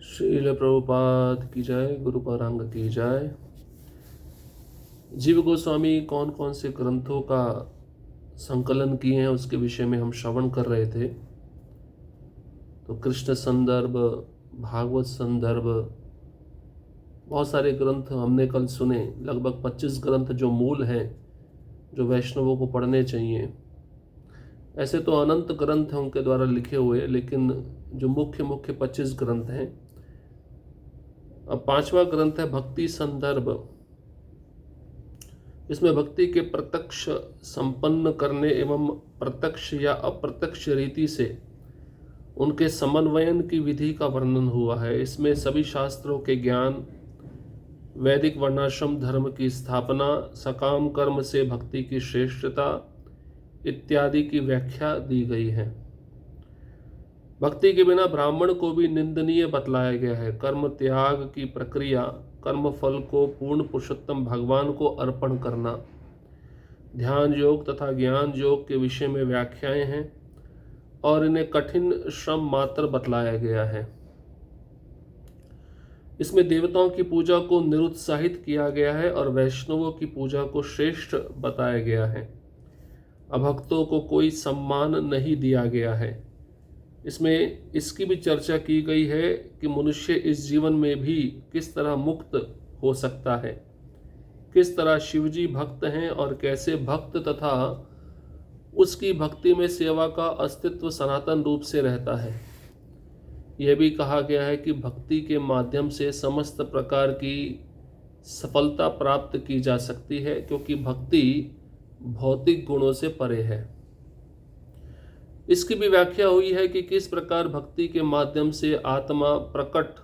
श्रील प्रभुपाद की जय, गुरु पारांग की जय। जीव गोस्वामी कौन कौन से ग्रंथों का संकलन किए हैं उसके विषय में हम श्रवण कर रहे थे। तो कृष्ण संदर्भ, भागवत संदर्भ, बहुत सारे ग्रंथ हमने कल सुने। लगभग 25 ग्रंथ जो मूल हैं, जो वैष्णवों को पढ़ने चाहिए। ऐसे तो अनंत ग्रंथ हैं उनके द्वारा लिखे हुए, लेकिन जो मुख्य 25 ग्रंथ हैं। अब 5वां ग्रंथ है भक्ति संदर्भ। इसमें भक्ति के प्रत्यक्ष संपन्न करने एवं प्रत्यक्ष या अप्रत्यक्ष रीति से उनके समन्वयन की विधि का वर्णन हुआ है। इसमें सभी शास्त्रों के ज्ञान, वैदिक वर्णाश्रम धर्म की स्थापना, सकाम कर्म से भक्ति की श्रेष्ठता इत्यादि की व्याख्या दी गई है। भक्ति के बिना ब्राह्मण को भी निंदनीय बतलाया गया है। कर्म त्याग की प्रक्रिया, कर्म फल को पूर्ण पुरुषोत्तम भगवान को अर्पण करना, ध्यान योग तथा ज्ञान योग के विषय में व्याख्याएं हैं और इन्हें कठिन श्रम मात्र बतलाया गया है। इसमें देवताओं की पूजा को निरुत्साहित किया गया है और वैष्णवों की पूजा को श्रेष्ठ बताया गया है। अभक्तों को कोई सम्मान नहीं दिया गया है। इसमें इसकी भी चर्चा की गई है कि मनुष्य इस जीवन में भी किस तरह मुक्त हो सकता है, किस तरह शिवजी भक्त हैं और कैसे भक्त तथा उसकी भक्ति में सेवा का अस्तित्व सनातन रूप से रहता है। यह भी कहा गया है कि भक्ति के माध्यम से समस्त प्रकार की सफलता प्राप्त की जा सकती है, क्योंकि भक्ति भौतिक गुणों से परे है। इसकी भी व्याख्या हुई है कि किस प्रकार भक्ति के माध्यम से आत्मा प्रकट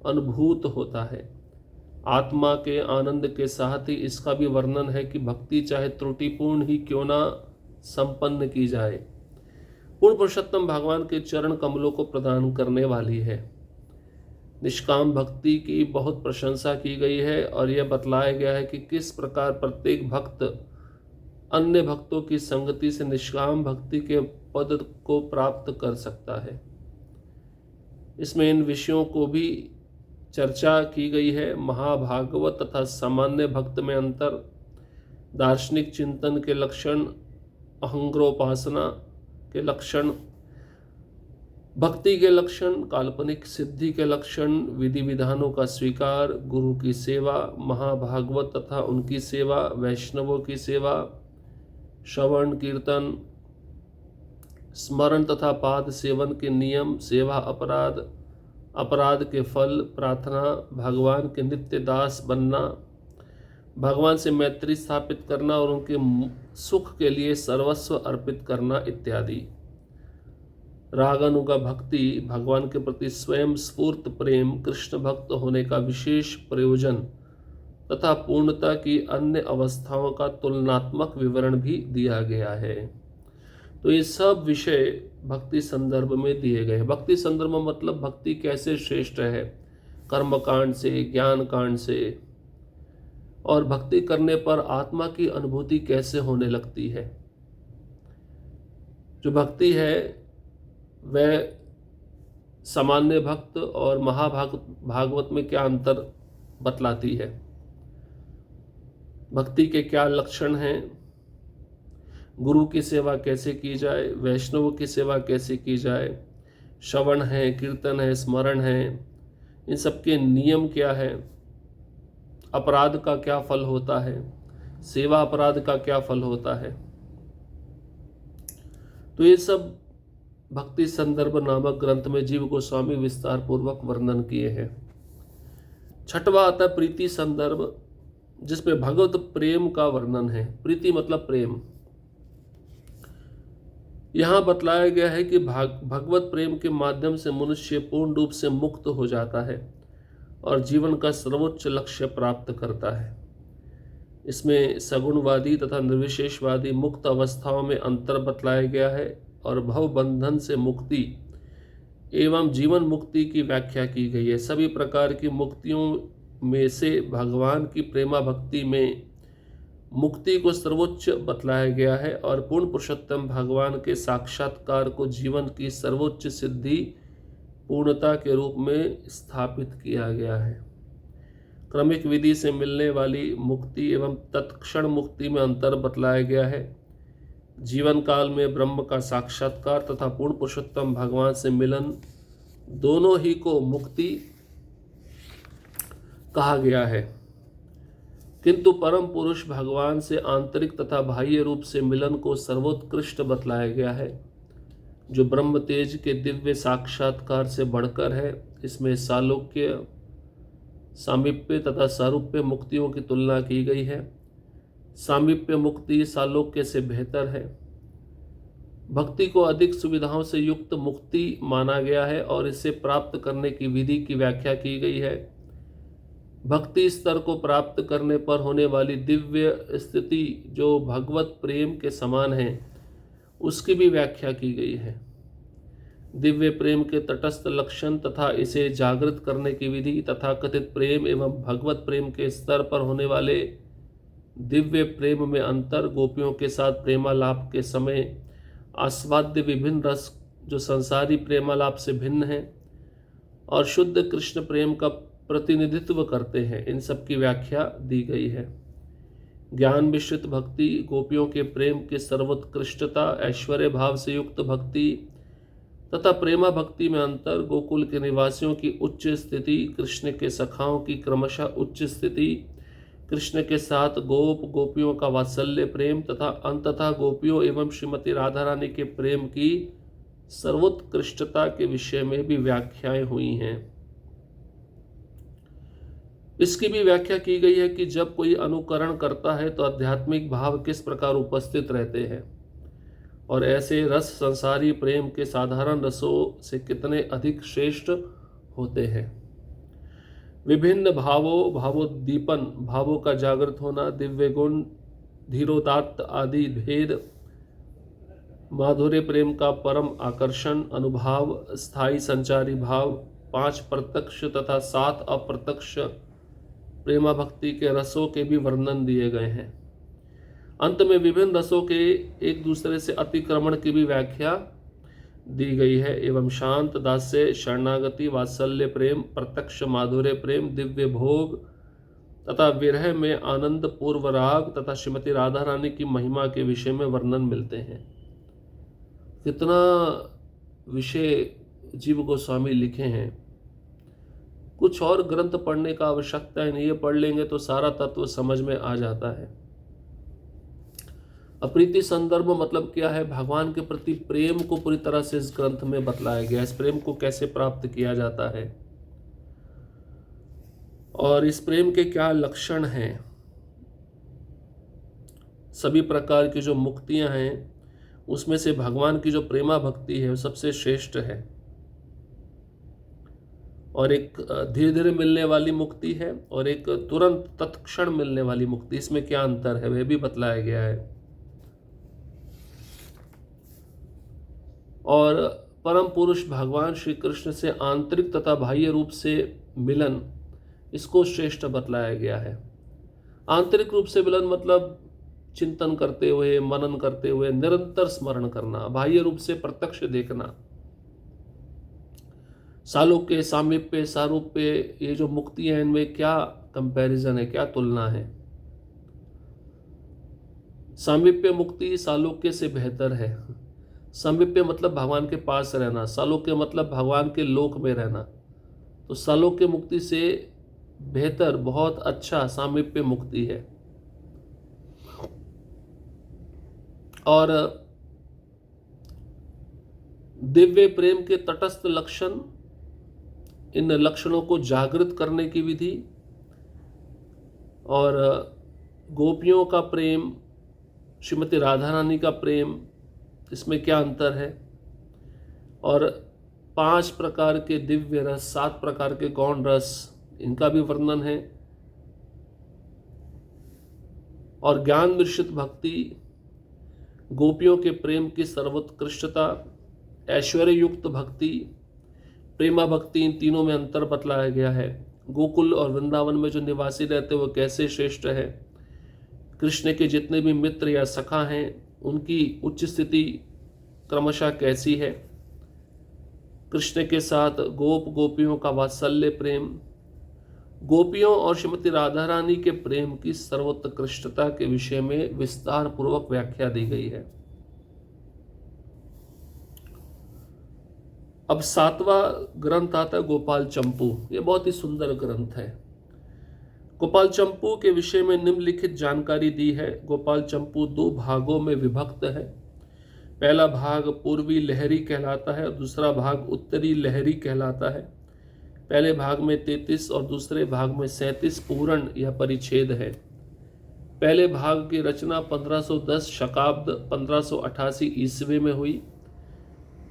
अनुभूत होता है। आत्मा के आनंद के साथ ही इसका भी वर्णन है कि भक्ति चाहे त्रुटिपूर्ण ही क्यों ना संपन्न की जाए, पूर्ण पुरुषोत्तम भगवान के चरण कमलों को प्रदान करने वाली है। निष्काम भक्ति की बहुत प्रशंसा की गई है और यह बतलाया गया है कि किस प्रकार प्रत्येक भक्त अन्य भक्तों की संगति से निष्काम भक्ति के पद को प्राप्त कर सकता है। इसमें इन विषयों को भी चर्चा की गई है। महाभागवत तथा सामान्य भक्त में अंतर, दार्शनिक चिंतन के लक्षण, अहंग्रोपासना के लक्षण, भक्ति के लक्षण, काल्पनिक सिद्धि के लक्षण, विधि विधानों का स्वीकार, गुरु की सेवा, महाभागवत तथा उनकी सेवा, वैष्णवों की सेवा, श्रवण कीर्तन, स्मरण तथा पाद सेवन के नियम, सेवा अपराध, अपराध के फल, प्रार्थना, भगवान के नित्य दास बनना, भगवान से मैत्री स्थापित करना और उनके सुख के लिए सर्वस्व अर्पित करना इत्यादि। रागानुगा भक्ति, भगवान के प्रति स्वयं स्फूर्त प्रेम, कृष्ण भक्त होने का विशेष प्रयोजन तथा पूर्णता की अन्य अवस्थाओं का तुलनात्मक विवरण भी दिया गया है। तो ये सब विषय भक्ति संदर्भ में दिए गए। भक्ति संदर्भ मतलब भक्ति कैसे श्रेष्ठ है, कर्मकांड से, ज्ञान कांड से, और भक्ति करने पर आत्मा की अनुभूति कैसे होने लगती है। जो भक्ति है वह सामान्य भक्त और महाभागवत में क्या अंतर बतलाती है, भक्ति के क्या लक्षण हैं, गुरु की सेवा कैसे की जाए, वैष्णव की सेवा कैसे की जाए, श्रवण है, कीर्तन है, स्मरण है, इन सब के नियम क्या है, अपराध का क्या फल होता है, सेवा अपराध का क्या फल होता है। तो ये सब भक्ति संदर्भ नामक ग्रंथ में जीव गोस्वामी विस्तार पूर्वक वर्णन किए हैं। 6वां आता है प्रीति संदर्भ, जिसमें भगवत प्रेम का वर्णन है। प्रीति मतलब प्रेम। यहाँ बतलाया गया है कि भगवत प्रेम के माध्यम से मनुष्य पूर्ण रूप से मुक्त हो जाता है और जीवन का सर्वोच्च लक्ष्य प्राप्त करता है। इसमें सगुणवादी तथा निर्विशेषवादी मुक्त अवस्थाओं में अंतर बतलाया गया है और भव बंधन से मुक्ति एवं जीवन मुक्ति की व्याख्या की गई है। सभी प्रकार की मुक्तियों में से भगवान की प्रेमा भक्ति में मुक्ति को सर्वोच्च बतलाया गया है और पूर्ण पुरुषोत्तम भगवान के साक्षात्कार को जीवन की सर्वोच्च सिद्धि पूर्णता के रूप में स्थापित किया गया है। क्रमिक विधि से मिलने वाली मुक्ति एवं तत्क्षण मुक्ति में अंतर बतलाया गया है। जीवन काल में ब्रह्म का साक्षात्कार तथा पूर्ण पुरुषोत्तम भगवान से मिलन दोनों ही को मुक्ति कहा गया है, किंतु परम पुरुष भगवान से आंतरिक तथा बाह्य रूप से मिलन को सर्वोत्कृष्ट बतलाया गया है, जो ब्रह्म तेज के दिव्य साक्षात्कार से बढ़कर है। इसमें सालोक्य, सामीप्य तथा सारूप्य मुक्तियों की तुलना की गई है। सामीप्य मुक्ति सालोक्य से बेहतर है। भक्ति को अधिक सुविधाओं से युक्त मुक्ति माना गया है और इसे प्राप्त करने की विधि की व्याख्या की गई है। भक्ति स्तर को प्राप्त करने पर होने वाली दिव्य स्थिति जो भगवत प्रेम के समान है, उसकी भी व्याख्या की गई है। दिव्य प्रेम के तटस्थ लक्षण तथा इसे जागृत करने की विधि तथा कथित प्रेम एवं भगवत प्रेम के स्तर पर होने वाले दिव्य प्रेम में अंतर, गोपियों के साथ प्रेमालाप के समय आस्वाद्य विभिन्न रस जो संसारी प्रेमालाप से भिन्न हैं और शुद्ध कृष्ण प्रेम का प्रतिनिधित्व करते हैं, इन सब की व्याख्या दी गई है। ज्ञान मिश्रित भक्ति, गोपियों के प्रेम की सर्वोत्कृष्टता, ऐश्वर्य भाव से युक्त भक्ति तथा प्रेमा भक्ति में अंतर, गोकुल के निवासियों की उच्च स्थिति, कृष्ण के सखाओं की क्रमशः उच्च स्थिति, कृष्ण के साथ गोपियों का वात्सल्य प्रेम तथा अंततः गोपियों एवं श्रीमती राधा रानी के प्रेम की सर्वोत्कृष्टता के विषय में भी व्याख्याएं हुई हैं। इसकी भी व्याख्या की गई है कि जब कोई अनुकरण करता है तो आध्यात्मिक भाव किस प्रकार उपस्थित रहते हैं और ऐसे रस संसारी प्रेम के साधारण रसों से कितने अधिक श्रेष्ठ होते हैं। विभिन्न भावोद्दीपन, भावों का जागृत होना, दिव्य गुण, धीरोदात्त आदि भेद, माधुर्य प्रेम का परम आकर्षण, अनुभाव, स्थायी संचारी भाव, 5 प्रत्यक्ष तथा 7 अप्रत्यक्ष प्रेमा भक्ति के रसों के भी वर्णन दिए गए हैं। अंत में विभिन्न रसों के एक दूसरे से अतिक्रमण की भी व्याख्या दी गई है एवं शांत, दास्य, शरणागति, वात्सल्य प्रेम, प्रत्यक्ष माधुर्य प्रेम, दिव्य भोग तथा विरह में आनंद पूर्व राग तथा श्रीमती राधा रानी की महिमा के विषय में वर्णन मिलते हैं। कितना विषय जीव गोस्वामी लिखे हैं। कुछ और ग्रंथ पढ़ने का आवश्यकता है नहीं, ये पढ़ लेंगे तो सारा तत्व समझ में आ जाता है। अप्रीति संदर्भ मतलब क्या है? भगवान के प्रति प्रेम को पूरी तरह से इस ग्रंथ में बतलाया गया। इस प्रेम को कैसे प्राप्त किया जाता है और इस प्रेम के क्या लक्षण हैं। सभी प्रकार की जो मुक्तियां हैं उसमें से भगवान की जो प्रेमा भक्ति है वो सबसे श्रेष्ठ है और एक धीरे धीरे मिलने वाली मुक्ति है और एक तुरंत तत्क्षण मिलने वाली मुक्ति। इसमें क्या अंतर है वह भी बतलाया गया है। और परम पुरुष भगवान श्री कृष्ण से आंतरिक तथा बाह्य रूप से मिलन, इसको श्रेष्ठ बतलाया गया है। आंतरिक रूप से मिलन मतलब चिंतन करते हुए, मनन करते हुए निरंतर स्मरण करना। बाह्य रूप से प्रत्यक्ष देखना। सालोक्य, सामीप्य, सारूप्य, ये जो मुक्ति है इनमें क्या कंपैरिजन है, क्या तुलना है। सामीप्य मुक्ति सालोक्य से बेहतर है। सामीप्य मतलब भगवान के पास रहना, सालोक्य मतलब भगवान के लोक में रहना। तो सालोक्य मुक्ति से बेहतर, बहुत अच्छा सामीप्य मुक्ति है। और दिव्य प्रेम के तटस्थ लक्षण, इन लक्षणों को जागृत करने की विधि और गोपियों का प्रेम, श्रीमती राधा रानी का प्रेम, इसमें क्या अंतर है। और 5 प्रकार के दिव्य रस, 7 प्रकार के गौण रस, इनका भी वर्णन है। और ज्ञान मिश्रित भक्ति, गोपियों के प्रेम की सर्वोत्कृष्टता, ऐश्वर्य युक्त भक्ति, प्रेमा भक्ति, इन तीनों में अंतर बतलाया गया है। गोकुल और वृंदावन में जो निवासी रहते हैं वो कैसे श्रेष्ठ है। कृष्ण के जितने भी मित्र या सखा हैं उनकी उच्च स्थिति क्रमशः कैसी है। कृष्ण के साथ गोप गोपियों का वात्सल्य प्रेम, गोपियों और श्रीमती राधा रानी के प्रेम की सर्वोत्कृष्टता के विषय में विस्तार पूर्वक व्याख्या दी गई है। अब 7वां ग्रंथ आता है गोपाल चंपू। ये बहुत ही सुंदर ग्रंथ है। गोपाल चंपू के विषय में निम्नलिखित जानकारी दी है। गोपाल चंपू 2 भागों में विभक्त है। पहला भाग पूर्वी लहरी कहलाता है और दूसरा भाग उत्तरी लहरी कहलाता है। पहले भाग में 33 और दूसरे भाग में 37 पूरण या परिच्छेद है। पहले भाग की रचना 1510 शकाब्द 1588 ईस्वी में हुई।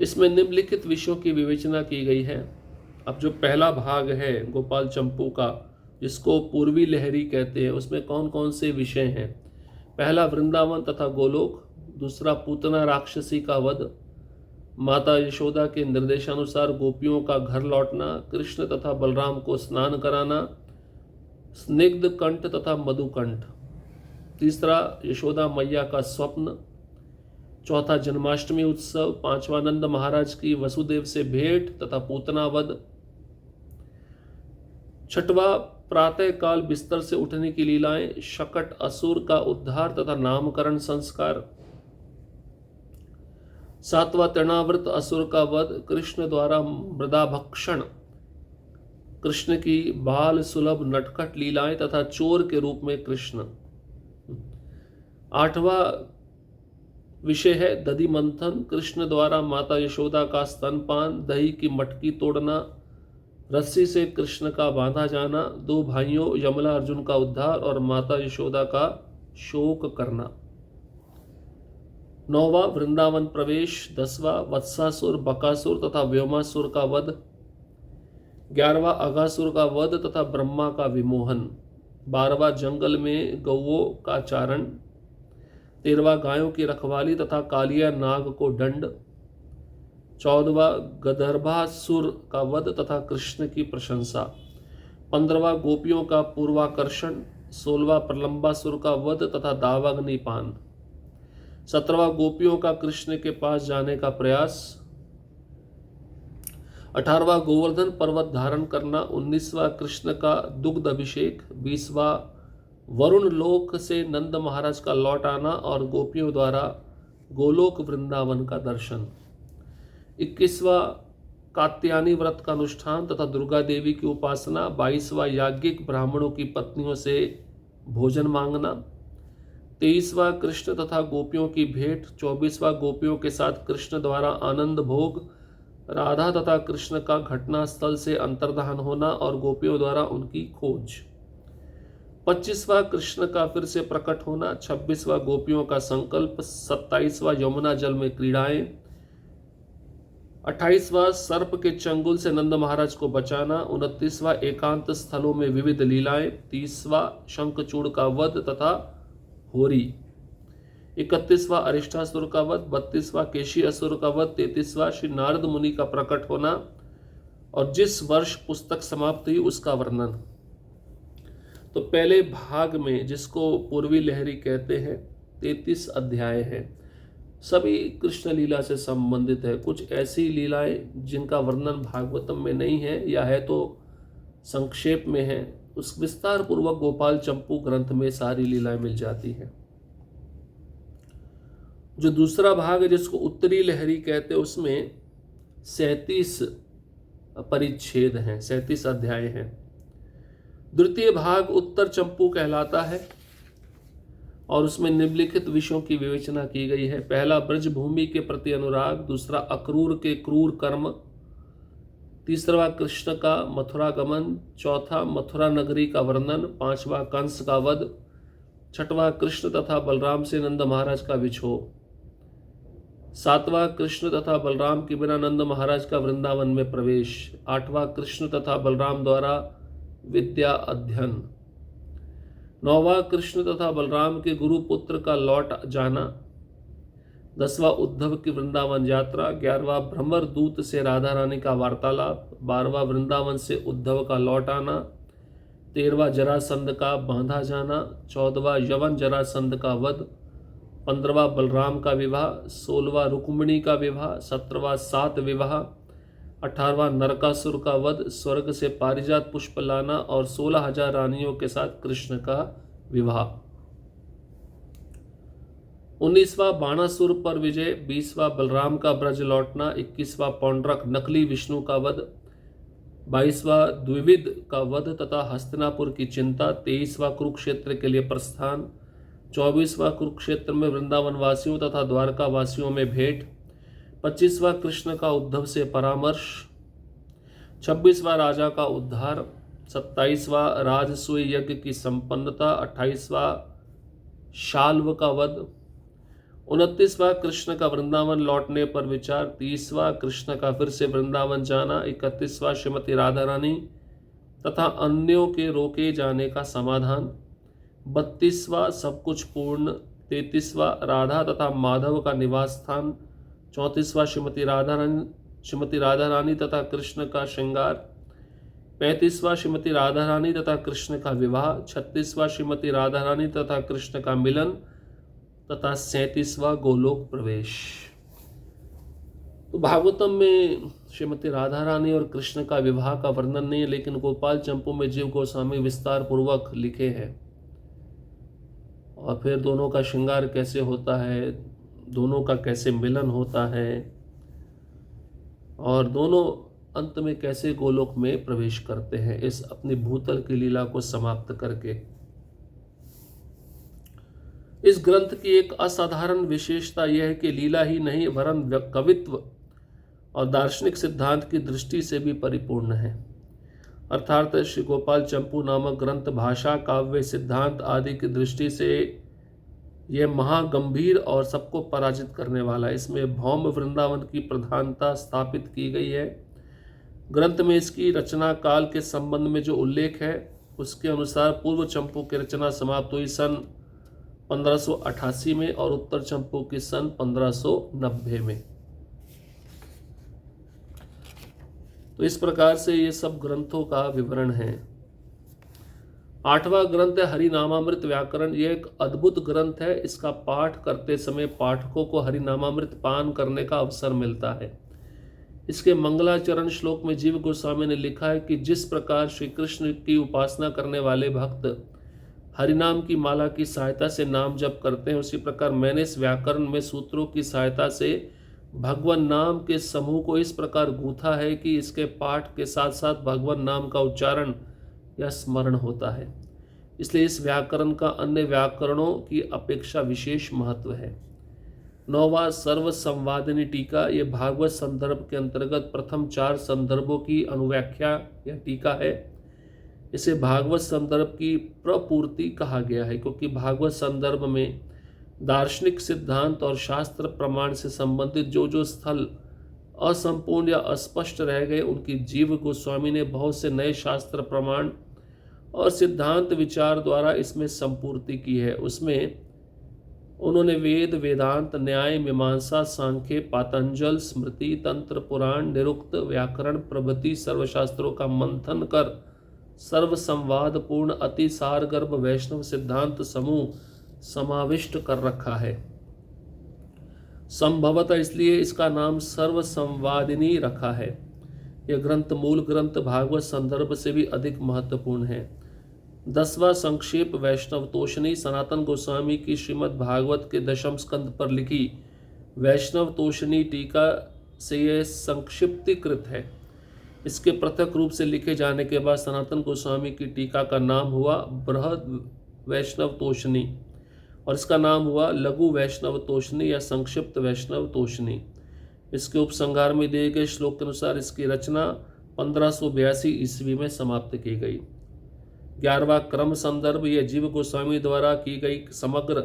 इसमें निम्नलिखित विषयों की विवेचना की गई है। अब जो पहला भाग है गोपाल चंपू का, जिसको पूर्वी लहरी कहते हैं, उसमें कौन कौन से विषय हैं? पहला वृंदावन तथा गोलोक, दूसरा पूतना राक्षसी का वध, माता यशोदा के निर्देशानुसार गोपियों का घर लौटना, कृष्ण तथा बलराम को स्नान कराना, स्निग्ध कंठ तथा मधुकंठ, तीसरा यशोदा मैया का स्वप्न, चौथा जन्माष्टमी उत्सव, पांचवा नंद महाराज की वसुदेव से भेंट तथा पूतना वध, छठवा प्रातः काल बिस्तर से उठने की लीलाएं, शकट असुर का उद्धार तथा नामकरण संस्कार, सातवां तृणावृत असुर का वध, कृष्ण द्वारा मृदाभक्षण, कृष्ण की बाल सुलभ नटखट लीलाएं तथा चोर के रूप में कृष्ण। आठवां विषय है दधि मंथन, कृष्ण द्वारा माता यशोदा का स्तनपान, दही की मटकी तोड़ना, रस्सी से कृष्ण का बांधा जाना, 2 भाइयों यमला अर्जुन का उद्धार और माता यशोदा का शोक करना। 9वां वृंदावन प्रवेश, 10वां वत्सासुर, बकासुर तथा व्योमासुर का वध, 11वां अगासुर का वध तथा ब्रह्मा का विमोहन, 12वां जंगल में गौओं का चारण, 13वां गायों की रखवाली तथा कालिया नाग को दंड, 14वां गदर्भासुर का वध तथा कृष्ण की प्रशंसा, 15वां गोपियों का पूर्वाकर्षण, 16वां प्रलंबासुर का वध तथा दावाग्नि पान, 17वां गोपियों का कृष्ण के पास जाने का प्रयास, 18वां गोवर्धन पर्वत धारण करना, 19वां कृष्ण का दुग्ध अभिषेक, 20वां वरुण लोक से नंद महाराज का लौट आना और गोपियों द्वारा गोलोक वृंदावन का दर्शन, 21वां कात्यायनी व्रत का अनुष्ठान तथा दुर्गा देवी की उपासना, 22वां याज्ञिक ब्राह्मणों की पत्नियों से भोजन मांगना, 23वां कृष्ण तथा गोपियों की भेंट, 24वां गोपियों के साथ कृष्ण द्वारा आनंद भोग, राधा तथा कृष्ण का घटना स्थल से अंतर्धान होना और गोपियों द्वारा उनकी खोज, 25वां कृष्ण का फिर से प्रकट होना, 26वां गोपियों का संकल्प, 27वां यमुना जल में क्रीड़ाएं, 28वां सर्प के चंगुल से नंद महाराज को बचाना, 29वां एकांत स्थलों में विविध लीलाएं, 30वां शंखचूड़ का वध तथा होरी, 31वां अरिष्टासुर का वध, 32वां केशी असुर का वध, 33वां श्री नारद मुनि का प्रकट होना और जिस वर्ष पुस्तक समाप्त हुई उसका वर्णन। तो पहले भाग में, जिसको पूर्वी लहरी कहते हैं, 33 अध्याय हैं। सभी कृष्ण लीला से संबंधित है। कुछ ऐसी लीलाएं जिनका वर्णन भागवतम में नहीं है या है तो संक्षेप में है, उस विस्तार पूर्वक गोपाल चंपू ग्रंथ में सारी लीलाएं मिल जाती हैं। जो दूसरा भाग है जिसको उत्तरी लहरी कहते हैं, उसमें 37 परिच्छेद हैं, 37 अध्याय हैं। द्वितीय भाग उत्तर चंपू कहलाता है और उसमें निम्नलिखित विषयों की विवेचना की गई है। पहला ब्रजभूमि के प्रति अनुराग, दूसरा अक्रूर के क्रूर कर्म, तीसरा कृष्ण का मथुरा गमन, चौथा मथुरा नगरी का वर्णन, पांचवा कंस का वध, छठवां कृष्ण तथा बलराम से नंद महाराज का विछोह, सातवां कृष्ण तथा बलराम के बिना नंद महाराज का वृंदावन में प्रवेश, आठवां कृष्ण तथा बलराम द्वारा विद्या अध्ययन, 9वां कृष्ण तथा बलराम के गुरु पुत्र का लौट जाना, 10वां उद्धव की वृंदावन यात्रा, 11वां भ्रमर दूत से राधा रानी का वार्तालाप, 12वां वृंदावन से उद्धव का लौट आना, 13वां जरासंध का बांधा जाना, 14वां यवन जरासंध का वध, 15वां बलराम का विवाह, 16वां रुक्मिणी का विवाह, 17वां सात विवाह, 18वां नरकासुर का वध, स्वर्ग से पारिजात पुष्प लाना और 16,000 रानियों के साथ कृष्ण का विवाह। 19वां बाणासुर पर विजय, 20वां बलराम का ब्रज लौटना, 21वां पौंड्रक नकली विष्णु का वध, 22वां द्विविद का वध तथा हस्तिनापुर की चिंता, 23वां कुरुक्षेत्र के लिए प्रस्थान, 24वां कुरुक्षेत्र में वृंदावन वासियों तथा द्वारका वासियों में भेंट, 25वां कृष्ण का उद्धव से परामर्श, 26वां राजा का उद्धार, 27वां राजसूय यज्ञ की संपन्नता, 28वां शाल्व का वध, 29वां कृष्ण का वृंदावन लौटने पर विचार, 30वां कृष्ण का फिर से वृंदावन जाना, 31वां श्रीमती राधा रानी तथा अन्यों के रोके जाने का समाधान, 32वां सब कुछ पूर्ण, 33वां राधा तथा माधव का निवास स्थान, 34वां श्रीमती राधा रानी तथा कृष्ण का श्रृंगार, 35वां श्रीमती राधा रानी तथा कृष्ण का विवाह, 36वां श्रीमती राधा रानी तथा कृष्ण का मिलन तथा 37वां गोलोक प्रवेश। तो भागवतम में श्रीमती राधा रानी और कृष्ण का विवाह का वर्णन नहीं है, लेकिन गोपाल चंपू में जीव गोस्वामी विस्तार पूर्वक लिखे हैं। और फिर दोनों का श्रृंगार कैसे होता है, दोनों का कैसे मिलन होता है और दोनों अंत में कैसे गोलोक में प्रवेश करते हैं, इस अपनी भूतल की लीला को समाप्त करके। इस ग्रंथ की एक असाधारण विशेषता यह है कि लीला ही नहीं वरन कवित्व और दार्शनिक सिद्धांत की दृष्टि से भी परिपूर्ण है। अर्थात श्री गोपाल चंपू नामक ग्रंथ भाषा, काव्य, सिद्धांत आदि की दृष्टि से यह महागंभीर और सबको पराजित करने वाला है। इसमें भौम वृंदावन की प्रधानता स्थापित की गई है। ग्रंथ में इसकी रचना काल के संबंध में जो उल्लेख है उसके अनुसार पूर्व चंपू की रचना समाप्त हुई सन 1588 में और उत्तर चंपू की सन 1590 में। तो इस प्रकार से ये सब ग्रंथों का विवरण है। 8वां ग्रंथ है हरिनामामृत व्याकरण। यह एक अद्भुत ग्रंथ है। इसका पाठ करते समय पाठकों को हरिनामामृत पान करने का अवसर मिलता है। इसके मंगलाचरण श्लोक में जीव गोस्वामी ने लिखा है कि जिस प्रकार श्री कृष्ण की उपासना करने वाले भक्त हरिनाम की माला की सहायता से नाम जप करते हैं, उसी प्रकार मैंने इस व्याकरण में सूत्रों की सहायता से भगवान नाम के समूह को इस प्रकार गूंथा है कि इसके पाठ के साथ साथ भगवान नाम का उच्चारण या स्मरण होता है। इसलिए इस व्याकरण का अन्य व्याकरणों की अपेक्षा विशेष महत्व है। 9वां सर्व संवादिनी टीका, ये भागवत संदर्भ के अंतर्गत प्रथम 4 संदर्भों की अनुव्याख्या या टीका है। इसे भागवत संदर्भ की प्रपूर्ति कहा गया है, क्योंकि भागवत संदर्भ में दार्शनिक सिद्धांत और शास्त्र प्रमाण से संबंधित जो स्थल असंपूर्ण या अस्पष्ट रह गए, उनकी जीव गोस्वामी ने बहुत से नए शास्त्र प्रमाण और सिद्धांत विचार द्वारा इसमें संपूर्ति की है। उसमें उन्होंने वेद, वेदांत, न्याय, मीमांसा, सांख्य, पातंजल, स्मृति, तंत्र, पुराण, निरुक्त, व्याकरण प्रभृति सर्वशास्त्रों का मंथन कर सर्व संवाद पूर्ण अति सारगर्भ वैष्णव सिद्धांत समूह समाविष्ट कर रखा है। संभवतः इसलिए इसका नाम सर्व संवादिनी रखा है। यह ग्रंथ मूल ग्रंथ भागवत संदर्भ से भी अधिक महत्वपूर्ण है। 10वां संक्षेप वैष्णव तोषणी, सनातन गोस्वामी की श्रीमद् भागवत के 10वें स्कंद पर लिखी वैष्णव तोषणी टीका से यह संक्षिप्तीकृत है। इसके पृथक रूप से लिखे जाने के बाद सनातन गोस्वामी की टीका का नाम हुआ बृहद वैष्णव तोषणी और इसका नाम हुआ लघु वैष्णव तोषणी या संक्षिप्त वैष्णव तोषणी। इसके उपसंहार में दिए गए श्लोक के अनुसार इसकी रचना 1582 ईस्वी में समाप्त की गई। 11वां क्रम संदर्भ, यह जीव गोस्वामी द्वारा की गई समग्र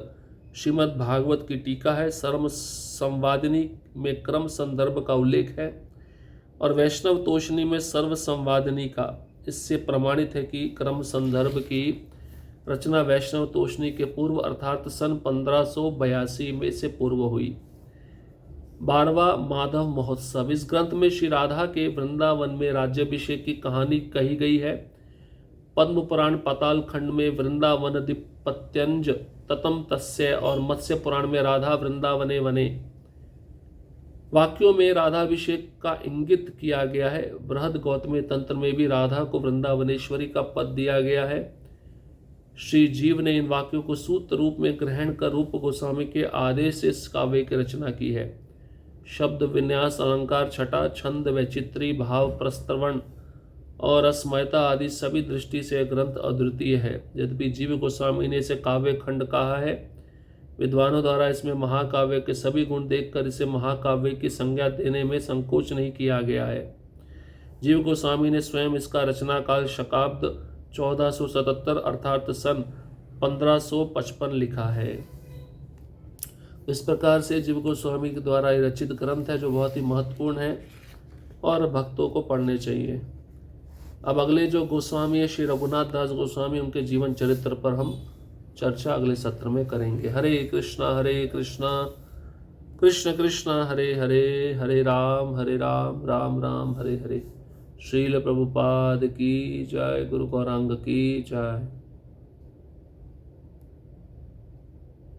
श्रीमद् भागवत की टीका है। सर्व संवादिनी में क्रम संदर्भ का उल्लेख है और वैष्णव तोषणी में सर्व संवादिनी का। इससे प्रमाणित है कि क्रम संदर्भ की रचना वैष्णव तोषणी के पूर्व अर्थात सन 1582 में से पूर्व हुई। 12वां माधव महोत्सव, इस ग्रंथ में श्री राधा के वृंदावन में राज्याभिषेक की कहानी कही गई है। पद्म पुराण पाताल खंड में वृंदावन दिपत्यंज ततम तस्य और मत्स्य पुराण में राधा वृंदावने वने वाक्यों में राधाभिषेक का इंगित किया गया है। बृहद गौतमी तंत्र में भी राधा को वृंदावनेश्वरी का पद दिया गया है। श्री जीव ने इन वाक्यों को सूत्र रूप में ग्रहण कर रूप गोस्वामी के आदेश से इस काव्य की रचना की है। शब्द विन्यास, अलंकार, छटा, छंद, वैचित्री, भाव, प्रस्तवण और अस्मयता आदि सभी दृष्टि से ग्रंथ अद्वितीय है। यद्यपि जीव गोस्वामी ने इसे काव्य खंड कहा है, विद्वानों द्वारा इसमें महाकाव्य के सभी गुण देखकर इसे महाकाव्य की संज्ञा देने में संकोच नहीं किया गया है। जीव गोस्वामी ने स्वयं इसका रचना काल शकाब्द 1477 अर्थात सन 1555 लिखा है। इस प्रकार से जीव गोस्वामी के द्वारा रचित ग्रंथ है जो बहुत ही महत्वपूर्ण है और भक्तों को पढ़ने चाहिए। अब अगले जो गोस्वामी है श्री रघुनाथ दास गोस्वामी, उनके जीवन चरित्र पर हम चर्चा अगले सत्र में करेंगे। हरे कृष्णा कृष्ण कृष्ण हरे हरे, हरे राम राम राम हरे हरे। श्रील प्रभुपाद की जय, गुरु गौरांग की जय।